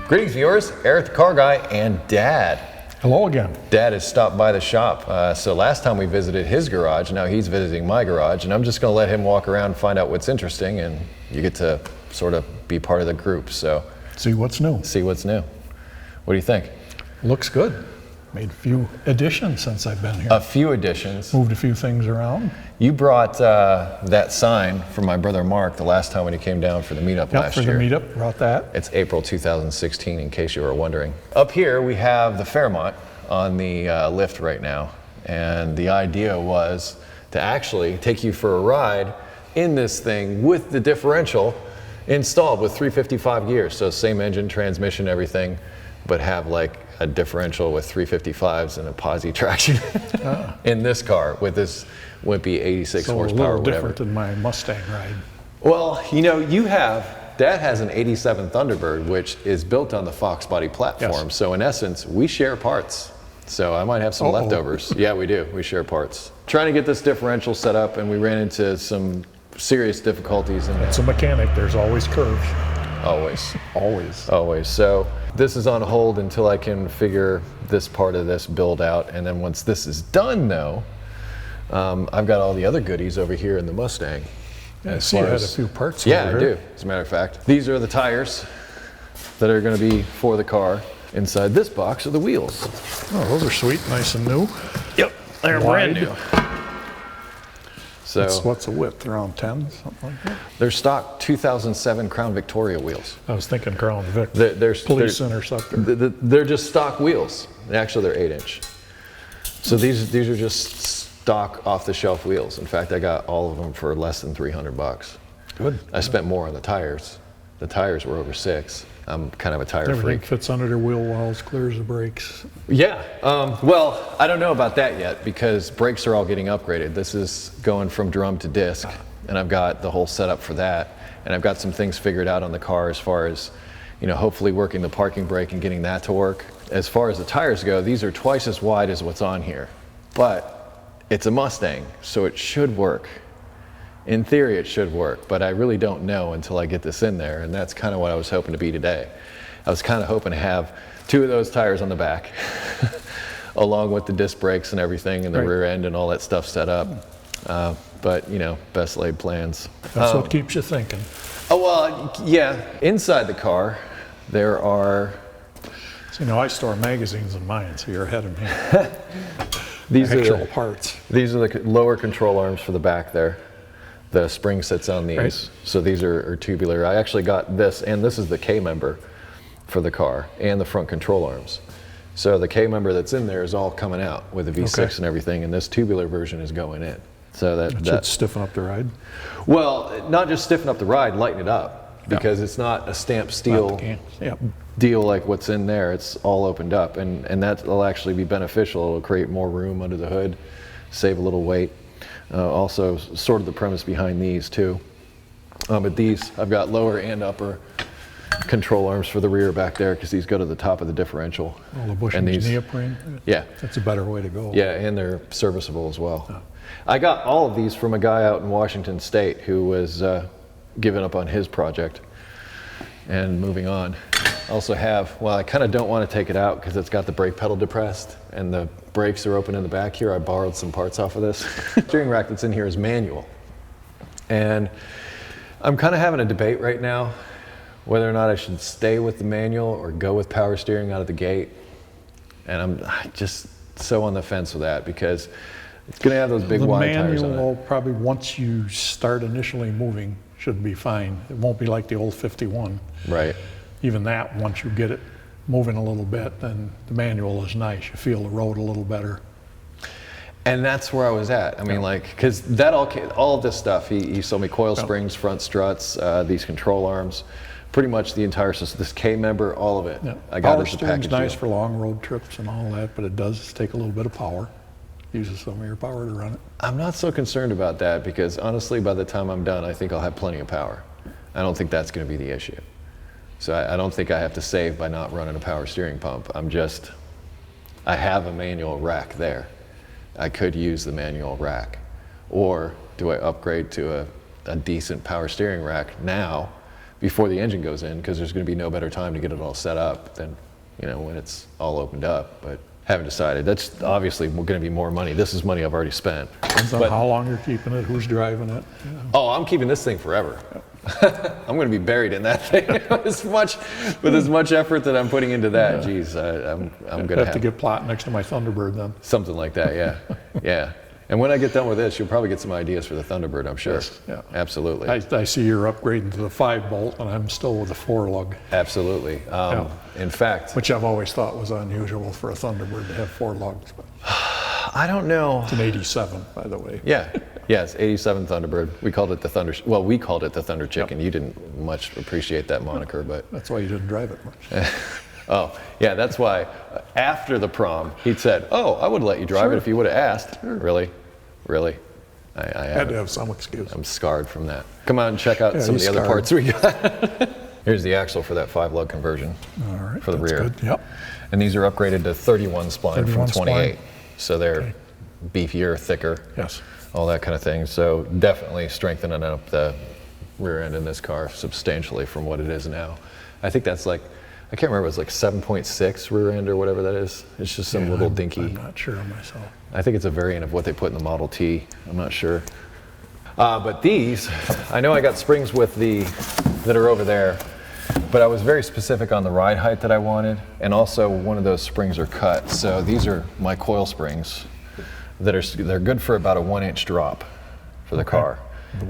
Greetings viewers, Eric the Car Guy and Dad. Hello again. Dad has stopped by the shop. So last time we visited his garage, now he's visiting my garage, and I'm just going to let him walk around and find out what's interesting, and you get to sort of be part of the group. So See what's new. see what's new. What do you think? Looks good. Made a few additions since I've been here. A few additions. Moved a few things around. You brought that sign from my brother Mark the last time when he came down for the meetup last For year. the meetup, brought that. It's April 2016, in case you were wondering. Up here we have the Fairmont on the lift right now, and the idea was to actually take you for a ride in this thing with the differential installed with 355 gears, so same engine, transmission, everything, but have like a differential with 355s and a posi traction in this car with this wimpy 86 So horsepower, a little whatever. different than my Mustang ride. Well, you know, Dad has an 87 Thunderbird, which is built on the Fox body platform. Yes. So in essence, we share parts. So I might have some leftovers. Yeah, we do. We share parts. Trying to get this differential set up, and we ran into some serious difficulties. It's a mechanic. There's always curves. Always. Always. Always. So this is on hold until I can figure this part of this build out. And then once this is done, though, I've got all the other goodies over here in the Mustang. Yeah, I see you had a few parts Yeah, over I here. do, as a matter of fact. These are the tires that are going to be for the car. Inside this box are the wheels. Oh, those are sweet, nice and new. Yep, they're brand new. So What's the width? Around 10, something like that? they're stock 2007 Crown Victoria wheels. I was thinking Crown Vic. They're Police Interceptor. They're just stock wheels. Actually, they're 8-inch. So these are just stock off-the-shelf wheels. In fact, I got all of them for less than $300. Good. I spent more on the tires. The tires were over $600. I'm kind of a tire Everything freak. fits under their wheel wells, clears the brakes. Yeah, well, I don't know about that yet because brakes are all getting upgraded. This is going from drum to disc, and I've got the whole setup for that. And I've got some things figured out on the car as far as, you know, hopefully working the parking brake and getting that to work. As far as the tires go, these are twice as wide as what's on here, but it's a Mustang, so it should work. In theory, it should work, but I really don't know until I get this in there, and that's kind of what I was hoping to be today. I was kind of hoping to have 2 of those tires on the back, along with the disc brakes and everything, and the rear end and all that stuff set up. But, you know, best laid plans. That's what keeps you thinking. Oh, well, yeah. Inside the car, there are... So, you know, I store magazines in mine, so you're ahead of me. These Actual parts. These are the lower control arms for the back there. The spring sits on these. Right. So these are tubular. I actually got this, and this is the K member for the car, and the front control arms. So the K member that's in there is all coming out with the V6 and everything, and this tubular version is going in. So that Should stiffen up the ride. Well, not just stiffen up the ride, lighten it up, because it's not a stamped steel deal like what's in there. It's all opened up, and that will actually be beneficial. It'll create more room under the hood, save a little weight. Also, sort of the premise behind these too. But these, I've got lower and upper control arms for the rear back there because these go to the top of the differential. All the bushings neoprene. Yeah. That's a better way to go. Yeah, and they're serviceable as well. I got all of these from a guy out in Washington State who was giving up on his project and moving on. I also have, well, I kind of don't want to take it out because it's got the brake pedal depressed and the brakes are open in the back here. I borrowed some parts off of this. The steering rack that's in here is manual. And I'm kind of having a debate right now whether or not I should stay with the manual or go with power steering out of the gate. And I'm just so on the fence with that because it's going to have those big wide tires on it. The manual probably, once you start initially moving, should be fine. It won't be like the old 51. Right. Even that, once you get it moving a little bit, then the manual is nice. You feel the road a little better. And that's where I was at. I mean, like, because that all of this stuff, he sold me coil springs, front struts, these control arms, pretty much the entire system, this K member, all of it. Yeah. I got Power it as a steering's package nice deal. for long road trips and all that, but it does take a little bit of power. Uses some of your power to run it. I'm not so concerned about that because honestly, by the time I'm done, I think I'll have plenty of power. I don't think that's going to be the issue. So I don't think I have to save by not running a power steering pump. I have a manual rack there. I could use the manual rack. Or do I upgrade to a decent power steering rack now before the engine goes in, because there's going to be no better time to get it all set up than, when it's all opened up. But haven't decided. That's obviously going to be more money. This is money I've already spent. Depends on how long you're keeping it, who's driving it. Yeah. Oh, I'm keeping this thing forever. I'm going to be buried in that thing with as much effort that I'm putting into that. Geez, I'm going to have to get plot next to my Thunderbird then. Something like that, yeah. Yeah. And when I get done with this, you'll probably get some ideas for the Thunderbird, I'm sure. Yes, yeah. Absolutely. I see you're upgrading to the 5-bolt, and I'm still with the 4-lug. Absolutely. In fact... Which I've always thought was unusual for a Thunderbird to have 4 lugs. But I don't know. it's an 87, by the way. Yeah. Yes, 87 Thunderbird. We called it the Thunder... Well, we called it the Thunder Chicken. Yep. You didn't much appreciate that moniker, but... That's why you didn't drive it much. Oh, yeah, that's why after the prom, he'd said, oh, I would let you drive it if you would have asked. Sure. Really? Really? I had to have some excuse. I'm scarred from that. Come out and check out some of the other parts we got. Here's the axle for that 5-lug conversion. All right, for the rear. Good. Yep. And these are upgraded to 31 spline from 28. Spline. So they're beefier, thicker. Yes. All that kind of thing. So definitely strengthening up the rear end in this car substantially from what it is now. I think that's like, I can't remember, it was like 7.6 rear end or whatever that is. It's just some little dinky. I'm not sure myself. I think it's a variant of what they put in the Model T. I'm not sure. But these, I know I got springs with that are over there, but I was very specific on the ride height that I wanted, and also one of those springs are cut. So these are my coil springs they're good for about a 1-inch drop for the car.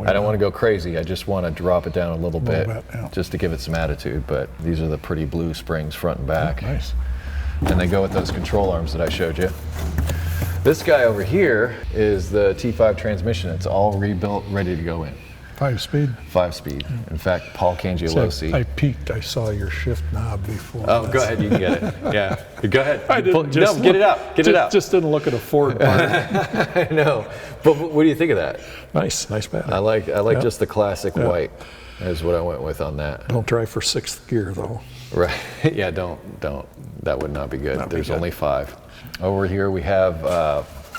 I don't want to go crazy. I just want to drop it down a little bit just to give it some attitude. But these are the pretty blue springs front and back. Oh, nice. And they go with those control arms that I showed you. This guy over here is the T5 transmission. It's all rebuilt, ready to go in. 5-speed? 5-speed. In fact, Paul Cangialosi. I peeked. I saw your shift knob before. Oh, go ahead. You can get it. Yeah. Go ahead. Get it out. Get it out. Just didn't look at a Ford part. I know. But what do you think of that? Nice pattern. I like just the classic white is what I went with on that. Don't try for 6th gear, though. Right. Yeah, don't. That would not be good. There's only 5. Over here we have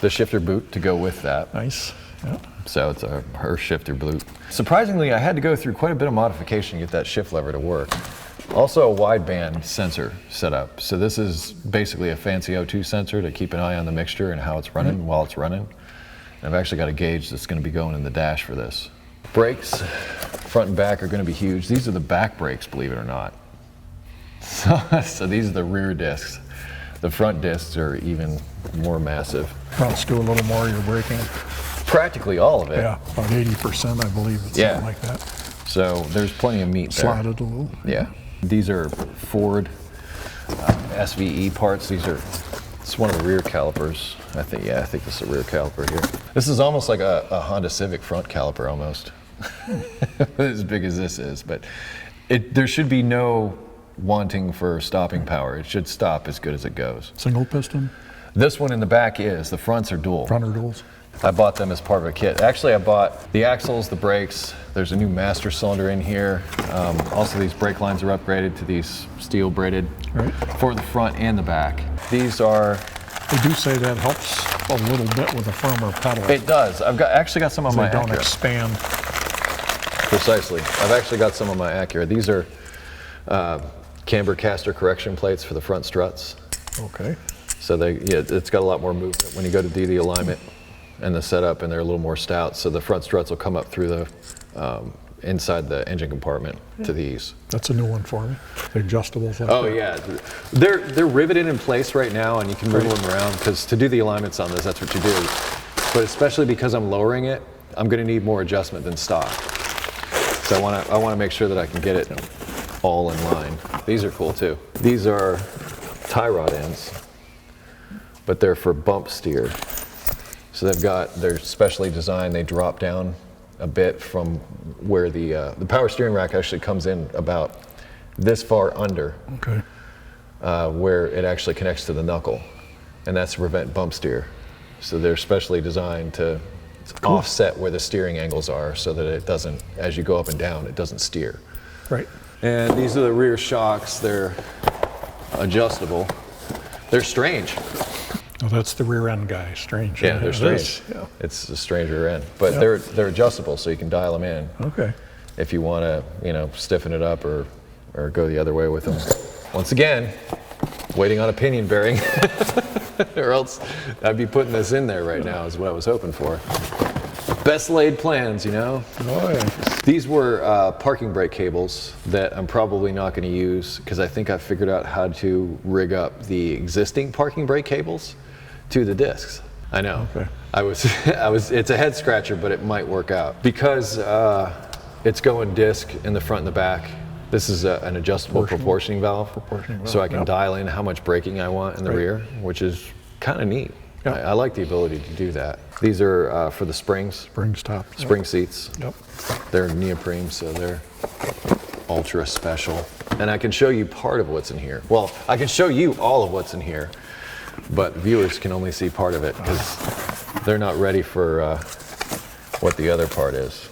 the shifter boot to go with that. Nice. Yeah. So it's her shifter boot. Surprisingly, I had to go through quite a bit of modification to get that shift lever to work. Also a wideband sensor set up. So this is basically a fancy O2 sensor to keep an eye on the mixture and how it's running while it's running. And I've actually got a gauge that's going to be going in the dash for this. Brakes, front and back, are going to be huge. These are the back brakes, believe it or not. So these are the rear discs. The front discs are even more massive. Fronts do a little more of your braking. Practically all of it. Yeah, about 80%, I believe. It's something like that. So there's plenty of meat there. Slotted a little. Yeah. These are Ford SVE parts. It's one of the rear calipers. I think this is a rear caliper here. This is almost like a Honda Civic front caliper almost. As big as this is, but there should be no wanting for stopping power. It should stop as good as it goes. Single piston? This one in the back is. The fronts are dual. Front are duals? I bought them as part of a kit. Actually, I bought the axles, the brakes. There's a new master cylinder in here. Also, these brake lines are upgraded to these steel braided for the front and the back. These are... They do say that helps a little bit with a firmer pedal. It does. I've actually got some on my Acura. They don't expand. Precisely. I've actually got some on my Acura. These are camber caster correction plates for the front struts. Okay. So it's got a lot more movement when you go to do the alignment and the setup, and they're a little more stout. So the front struts will come up through the inside the engine compartment to these. That's a new one for me. The adjustables. Like yeah, they're riveted in place right now, and you can wiggle them around because to do the alignments on this, that's what you do. But especially because I'm lowering it, I'm going to need more adjustment than stock. So I want to make sure that I can get it all in line. These are cool too. These are tie rod ends, but they're for bump steer. So they're specially designed. They drop down a bit from where the power steering rack actually comes in about this far under, where it actually connects to the knuckle, and that's to prevent bump steer. So they're specially designed to offset where the steering angles are, so that it doesn't, as you go up and down, it doesn't steer. Right. And these are the rear shocks. They're adjustable. They're strange. Oh, that's the rear end guy. Strange. Yeah, they're strange. It's a strange rear end, but they're adjustable, so you can dial them in. Okay. if you want to, stiffen it up or go the other way with them. Once again, waiting on a pinion bearing, or else I'd be putting this in there right now is what I was hoping for. Best laid plans, Oh, yeah. These were parking brake cables that I'm probably not going to use because I think I figured out how to rig up the existing parking brake cables to the discs. I know. Okay. It's a head scratcher, but it might work out. Because it's going disc in the front and the back, this is an adjustable proportioning valve. So I can dial in how much braking I want in the rear, which is kind of neat. Yep. I like the ability to do that. These are for the springs. Springs top. Spring seats. Yep. They're neoprene, so they're ultra special. And I can show you part of what's in here. Well, I can show you all of what's in here, but viewers can only see part of it because they're not ready for what the other part is.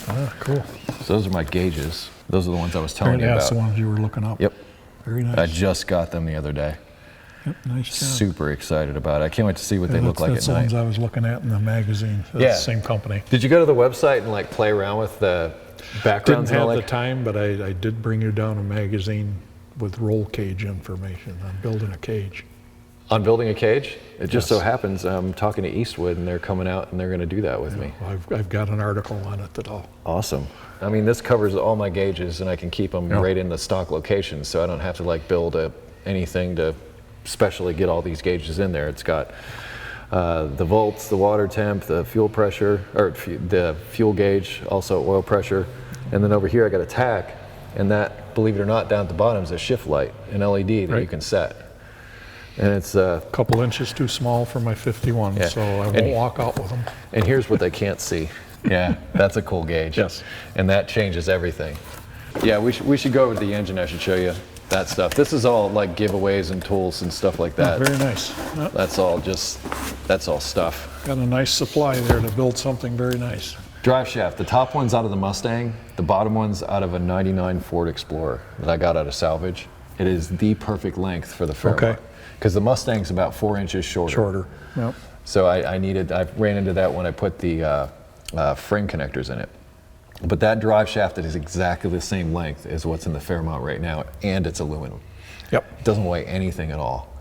Ah, cool. So those are my gauges. Those are the ones I was telling you about. That's the ones you were looking up. Yep. Very nice. I just got them the other day. Yep, nice job. Super excited about it. I can't wait to see what they look like at night. That's the ones I was looking at in the magazine. That's the same company. Did you go to the website and like play around with the backgrounds? Didn't have the time, but I did bring you down a magazine with roll cage information on building a cage. On building a cage? It just so happens I'm talking to Eastwood and they're coming out and they're going to do that with me. I've got an article on it at all. Awesome. I mean, this covers all my gauges and I can keep them right in the stock location, so I don't have to like build anything to specially get all these gauges in there. It's got the volts, the water temp, the fuel pressure, or the fuel gauge, also oil pressure. And then over here I got a tach, and that, believe it or not, down at the bottom is a shift light, an LED that you can set. And it's a couple inches too small for my 51, so I won't walk out with them. And here's what they can't see. Yeah, that's a cool gauge. Yes. And that changes everything. Yeah, we should go over to the engine. I should show you that stuff. This is all like giveaways and tools and stuff like that. Very nice. Yep. That's all stuff. Got a nice supply there to build something very nice. Drive shaft. The top one's out of the Mustang. The bottom one's out of a 99 Ford Explorer that I got out of salvage. It is the perfect length for the Fairmont. Because the Mustang's about 4 inches shorter. Yep. So I ran into that when I put the frame connectors in it. But that drive shaft is exactly the same length as what's in the Fairmont right now, and it's aluminum. Yep. It doesn't weigh anything at all.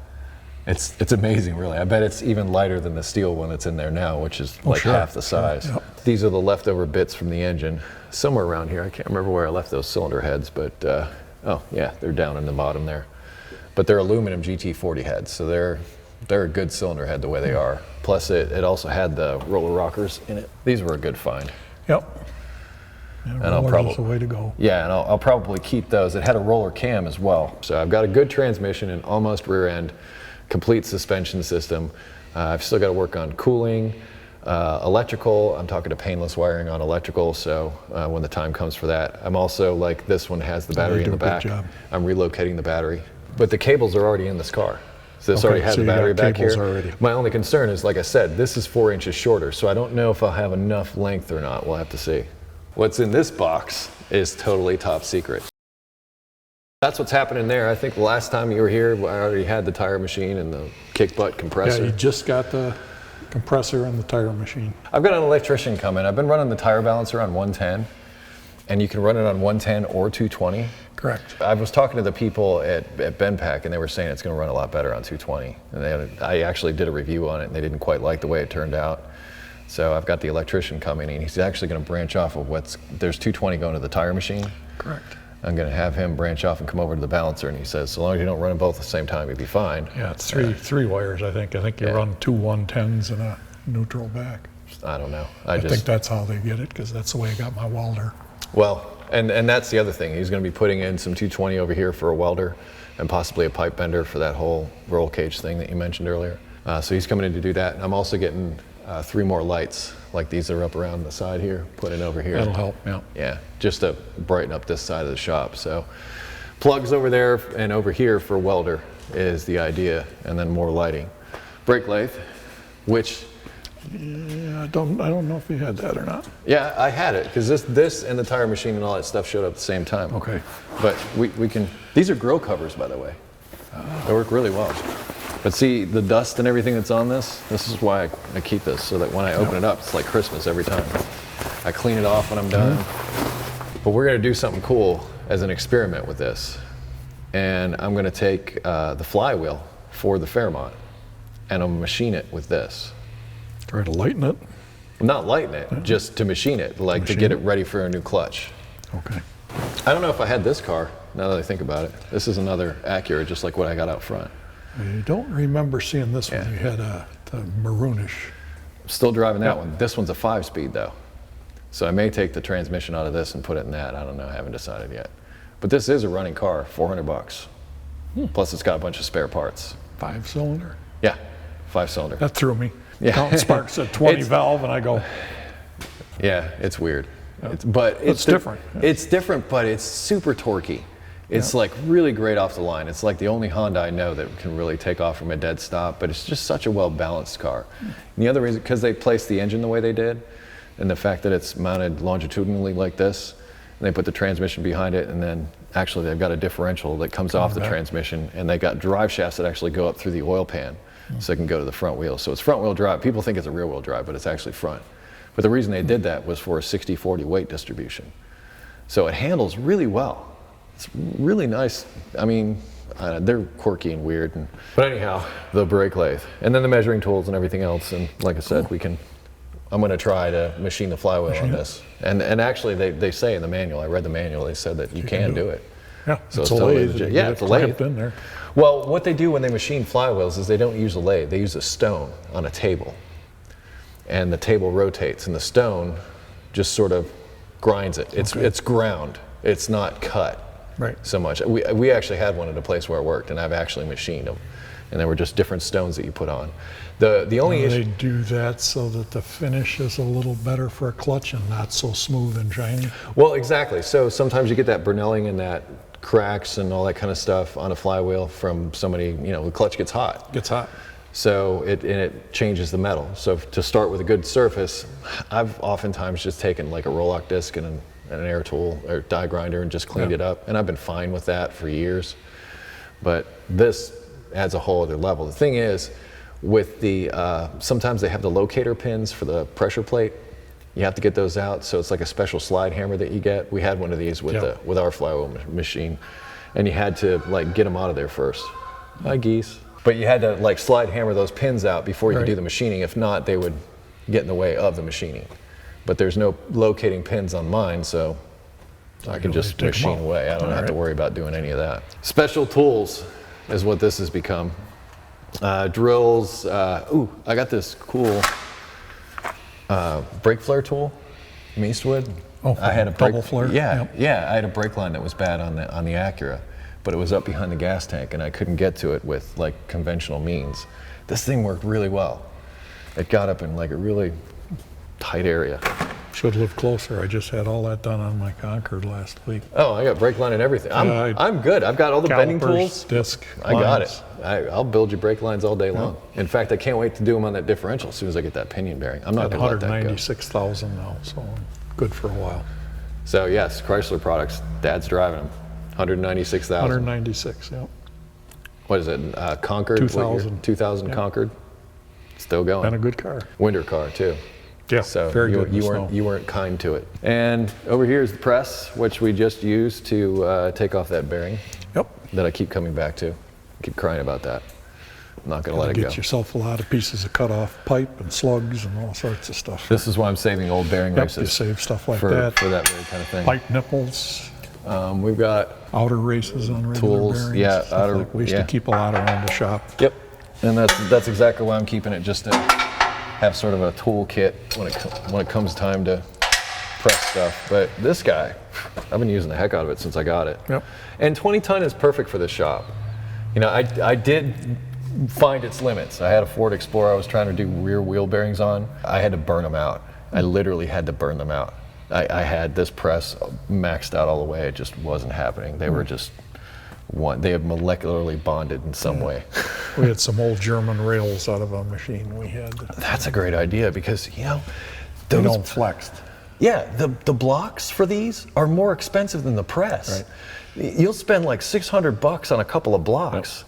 It's amazing, really. I bet it's even lighter than the steel one that's in there now, which is half the size. Yep. These are the leftover bits from the engine. Somewhere around here, I can't remember where I left those cylinder heads, but oh yeah, they're down in the bottom there. But they're aluminum GT40 heads, so they're a good cylinder head the way they are. Plus it also had the roller rockers in it. These were a good find. Yep. Yeah, and I'll probably the way to go. Yeah, and I'll probably keep those. It had a roller cam as well. So I've got a good transmission and almost rear end, complete suspension system. I've still got to work on cooling, electrical. I'm talking to painless wiring on electrical, so when the time comes for that. I'm also, like, this one has the battery in the back. I'm relocating the battery. But the cables are already in this car. So this already has the battery back here. Already. My only concern is, like I said, this is 4 inches shorter, so I don't know if I'll have enough length or not. We'll have to see. What's in this box is totally top secret. That's what's happening there. I think the last time you were here, I already had the tire machine and the kick butt compressor. Yeah, you just got the compressor and the tire machine. I've got an electrician coming. I've been running the tire balancer on 110, and you can run it on 110 or 220. Correct. I was talking to the people at Benpack, and they were saying it's going to run a lot better on 220. And I actually did a review on it, and they didn't quite like the way it turned out. So I've got the electrician coming, and he's actually going to branch off of there's 220 going to the tire machine. Correct. I'm going to have him branch off and come over to the balancer, and he says, so long as you don't run them both at the same time, you'll be fine. Yeah, it's three wires, I think. I think you run two 110s and a neutral back. I don't know. I think that's how they get it, because that's the way I got my welder. Well, and that's the other thing. He's going to be putting in some 220 over here for a welder and possibly a pipe bender for that whole roll cage thing that you mentioned earlier. So he's coming in to do that. And I'm also getting 3 more lights like these that are up around the side here, put in over here. That'll help, yeah. Yeah, just to brighten up this side of the shop. So plugs over there and over here for welder is the idea, and then more lighting. Brake lathe, which... Yeah, I don't know if you had that or not. Yeah, I had it, because this and the tire machine and all that stuff showed up at the same time. Okay. But we can, these are grill covers, by the way. They work really well. But see, the dust and everything that's on this is why I keep this, so that when I open it up, it's like Christmas every time. I clean it off when I'm done. But we're going to do something cool as an experiment with this. And I'm going to take the flywheel for the Fairmont, and I'm going to machine it with this. Try to lighten it. Not lighten it, just to machine it, like to get it ready for a new clutch. Okay. I don't know if I had this car, now that I think about it. This is another Acura, just like what I got out front. I don't remember seeing this one. You had the maroonish. Still driving that one. This one's a 5-speed though. So I may take the transmission out of this and put it in that. I don't know, I haven't decided yet. But this is a running car, $400. Plus it's got a bunch of spare parts. 5-cylinder? Yeah, 5-cylinder. That threw me. Yeah. Counting sparks at 20 valve, and I go. Yeah, it's weird. Yeah. It's different. It's different, but it's super torquey. It's like really great off the line. It's like the only Honda I know that can really take off from a dead stop, but it's just such a well-balanced car. And the other reason, because they placed the engine the way they did, and the fact that it's mounted longitudinally like this, and they put the transmission behind it, and then actually they've got a differential that comes off the transmission, and they got drive shafts that actually go up through the oil pan, so it can go to the front wheel. So it's front-wheel drive. People think it's a rear-wheel drive, but it's actually front. But the reason they did that was for a 60-40 weight distribution. So it handles really well. It's really nice. I mean, they're quirky and weird. But anyhow, the brake lathe. And then the measuring tools and everything else. And like I said, I'm going to try to machine the flywheel on this. And actually, they say in the manual, I read the manual, they said that you can do it. Yeah, so it's totally legit. Yeah, it's a lathe. In there. Well, what they do when they machine flywheels is they don't use a lathe. They use a stone on a table. And the table rotates, and the stone just sort of grinds it. It's ground. It's not cut so much. We actually had one at a place where I worked, and I've actually machined them. And they were just different stones that you put on. The only issue... They do that so that the finish is a little better for a clutch and not so smooth and shiny? Well, exactly. So sometimes you get that Brunelling and that cracks and all that kind of stuff on a flywheel from somebody, the clutch gets hot. Gets hot. So it changes the metal. So to start with a good surface, I've oftentimes just taken like a Roloc disc and an air tool or die grinder and just cleaned it up. And I've been fine with that for years. But this adds a whole other level. The thing is, with the, sometimes they have the locator pins for the pressure plate. You have to get those out. So it's like a special slide hammer that you get. We had one of these with with our flywheel machine. And you had to like get them out of there first. Hi, geese. But you had to like slide hammer those pins out before you could do the machining. If not, they would get in the way of the machining. But there's no locating pins on mine, so I can just machine away. I don't have to worry about doing any of that. Special tools is what this has become. Drills. I got this cool brake flare tool from Eastwood. Oh, I had a double flare? Yeah, I had a brake line that was bad on the Acura, but it was up behind the gas tank, and I couldn't get to it with like conventional means. This thing worked really well. It got up in like a really tight area. Should live closer. I just had all that done on my Concord last week. Oh, I got brake line and everything. I'm good. I've got all the bending tools. Disc. I got it. I'll build you brake lines all day long. In fact, I can't wait to do them on that differential as soon as I get that pinion bearing. I'm not going to let that go. 196,000 now, so I'm good for a while. So yes, Chrysler products. Dad's driving them. 196,000. 196, yeah. What is it? Concord? 2000. 2000 Concord. Still going. And a good car. Winter car too. Yeah, so very good. You weren't kind to it. And over here is the press, which we just used to take off that bearing. Yep. That I keep coming back to. Keep crying about that. I'm not going to let it go. Get yourself a lot of pieces of cut off pipe and slugs and all sorts of stuff. This is why I'm saving old bearing races. You save stuff like for that. For that very kind of thing. Pipe nipples. We've got outer races on regular tools. bearings. Yeah, outer. Like we used to keep a lot around the shop. Yep. And that's exactly why I'm keeping it, just to have sort of a tool kit when it comes time to press stuff. But this guy, I've been using the heck out of it since I got it. Yep. And 20 ton is perfect for this shop. I did find its limits. I had a Ford Explorer I was trying to do rear wheel bearings on. I had to burn them out. I literally had to burn them out. I had this press maxed out all the way. It just wasn't happening. They were just they have molecularly bonded in some way. We had some old German rails out of a machine we had. That's a great idea because, they don't flex. Yeah, the blocks for these are more expensive than the press. Right. You'll spend like $600 on a couple of blocks.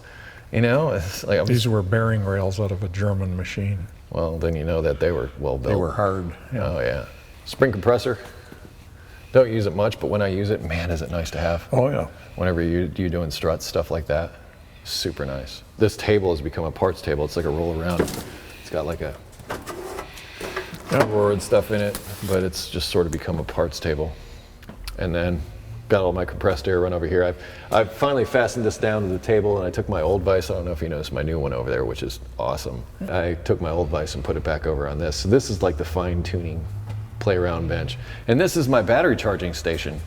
Yep. It's like these were bearing rails out of a German machine. Well, then you know that they were well built. They were hard. Yeah. Oh yeah. Spring compressor. Don't use it much, but when I use it, man, is it nice to have. Oh, yeah. Whenever you're doing struts, stuff like that, super nice. This table has become a parts table. It's like a roll around. It's got like a roar and stuff in it, but it's just sort of become a parts table. And then got all my compressed air run over here. I've finally fastened this down to the table, and I took my old vise. I don't know if you noticed my new one over there, which is awesome. I took my old vise and put it back over on this. So this is like the fine tuning play around bench. And this is my battery charging station.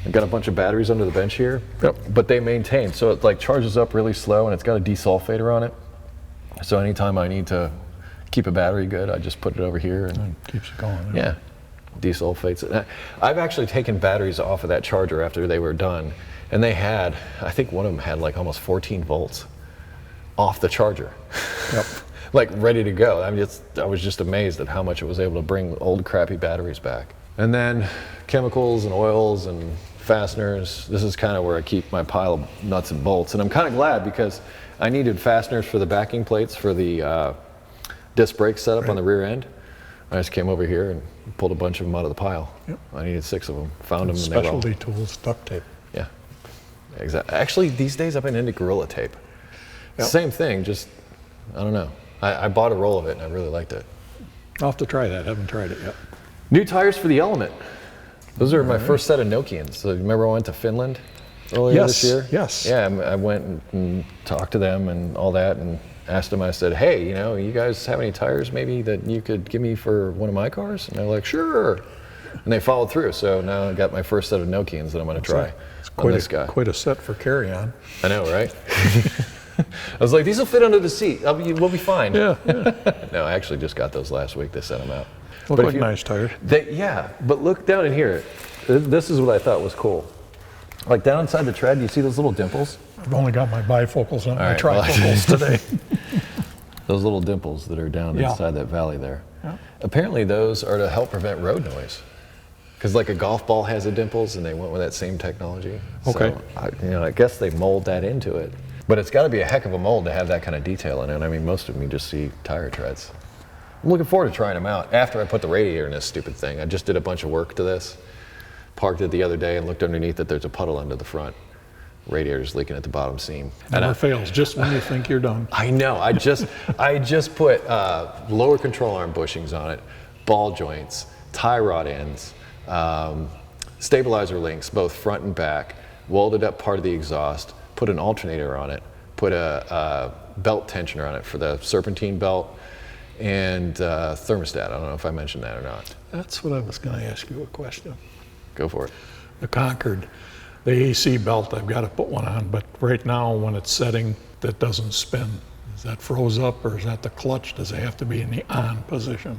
I've got a bunch of batteries under the bench here, but they maintain. So it like charges up really slow, and it's got a desulfator on it. So anytime I need to keep a battery good, I just put it over here and Keeps it going. yeah, desulfates it. I've actually taken batteries off of that charger after they were done, and they had, I think one of them had like almost 14 volts off the charger. Yep. Like ready to go. I was just amazed at how much it was able to bring old crappy batteries back. And then chemicals and oils and fasteners. This is kind of where I keep my pile of nuts and bolts. And I'm kind of glad because I needed fasteners for the backing plates for the disc brake setup on the rear end. I just came over here and pulled a bunch of them out of the pile. Yep. I needed 6 of them. Found them and they were all, Specialty tools, duct tape. yeah, exactly. Actually, these days I've been into Gorilla Tape. Yep. Same thing, just, I don't know. I bought a roll of it and I really liked it. I'll have to try that. Haven't tried it yet. New tires for the Element. Those are my first set of Nokians. So remember I went to Finland earlier this year? Yes. Yeah, I went and talked to them and all that and asked them, I said, hey, you guys have any tires maybe that you could give me for one of my cars? And they're like, sure. And they followed through. So now I got my first set of Nokians that I'm going to try on this guy. Quite a set for carry-on. I know, right? I was like, these will fit under the seat. We'll be fine. Yeah. No, I actually just got those last week. They sent them out. Look like nice tires. Yeah, but look down in here. This is what I thought was cool. Like down inside the tread, you see those little dimples? I've only got my bifocals, not my right, well, trifocals today. Those little dimples that are down inside that valley there. Yeah. Apparently those are to help prevent road noise. Because like a golf ball has the dimples and they went with that same technology. Okay. So, I guess they mold that into it. But it's got to be a heck of a mold to have that kind of detail in it. I mean, most of them you just see tire treads. I'm looking forward to trying them out after I put the radiator in this stupid thing. I just did a bunch of work to this. Parked it the other day and looked underneath it. There's a puddle under the front. Radiator's leaking at the bottom seam. Never fails, just when you think you're done. I know. I just put lower control arm bushings on it, ball joints, tie rod ends, stabilizer links, both front and back, welded up part of the exhaust, put an alternator on it, put a belt tensioner on it for the serpentine belt, and thermostat. I don't know if I mentioned that or not. That's what I was going to ask you a question. Go for it. The Concord, the AC belt, I've got to put one on, but right now when it's setting, that doesn't spin. Is that froze up or is that the clutch? Does it have to be in the on position?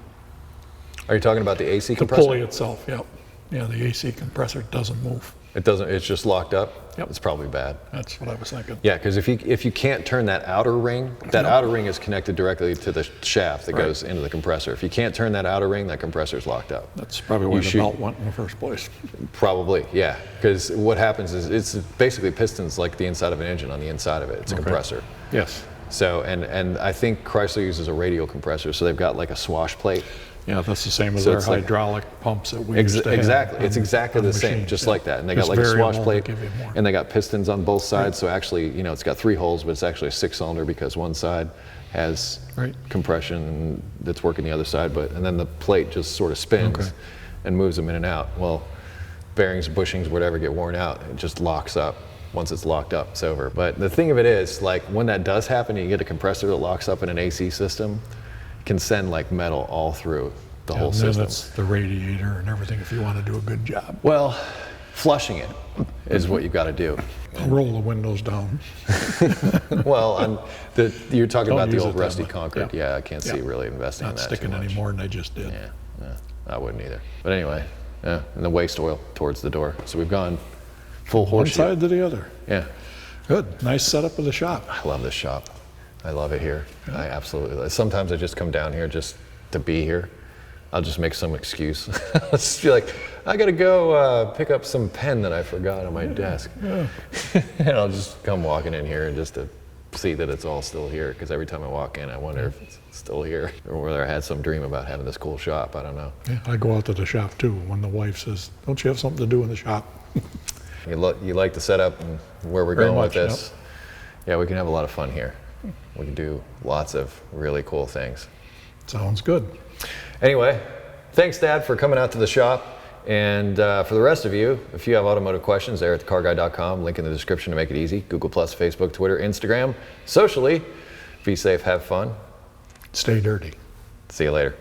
Are you talking about the AC The compressor? pulley itself, yep. Yeah, the AC compressor doesn't move. It doesn't. It's just locked up. Yep. It's probably bad. That's what I was thinking. Yeah, because if you can't turn that outer ring, that outer ring is connected directly to the shaft that goes into the compressor. If you can't turn that outer ring, that compressor's locked up. That's probably where the belt went in the first place. Probably, yeah. Because what happens is it's basically pistons like the inside of an engine on the inside of it. It's a compressor. Yes. So and I think Chrysler uses a radial compressor, so they've got like a swash plate. Yeah, that's the same as So our it's like- hydraulic pumps that we used to have. Exactly. It's on- exactly on the same, machines, just yeah. like that. And they got Just like a variable swash to plate, give you more. and they got pistons on both sides. So actually, it's got 3 holes, but it's actually a 6-cylinder because one side has compression that's working the other side, and then the plate just sort of spins and moves them in and out. Well, bearings, bushings, whatever get worn out, it just locks up. Once it's locked up, it's over. But the thing of it is, like when that does happen, and you get a compressor that locks up in an AC system, it can send like metal all through the whole And system. then it's the radiator and everything if you want to do a good job. Well, flushing it is what you got to do. Roll the windows down. Well, you're talking Don't about the use old it that rusty way. Concrete. Yeah, I can't see really investing in Not that sticking too much. any more than I just did. Yeah, I wouldn't either. But anyway, and the waste oil towards the door. So we've gone full One horseshoe. side to the other. Yeah, Good. Nice setup of the shop. I love this shop. I love it here. I absolutely. Sometimes I just come down here just to be here. I'll just make some excuse. I'll just be like, I gotta go pick up some pen that I forgot on my desk. And I'll just come walking in here and just to see that it's all still here, because every time I walk in, I wonder if it's still here, or whether I had some dream about having this cool shop. I don't know. Yeah, I go out to the shop too when the wife says, "Don't you have something to do in the shop?" You like the setup and where we're Very going much, with this. Yeah, we can have a lot of fun here. We can do lots of really cool things. Sounds good. Anyway, thanks, Dad, for coming out to the shop. And for the rest of you, if you have automotive questions, there at thecarguy.com, link in the description to make it easy. Google+, Facebook, Twitter, Instagram. Socially, be safe, have fun. Stay dirty. See you later.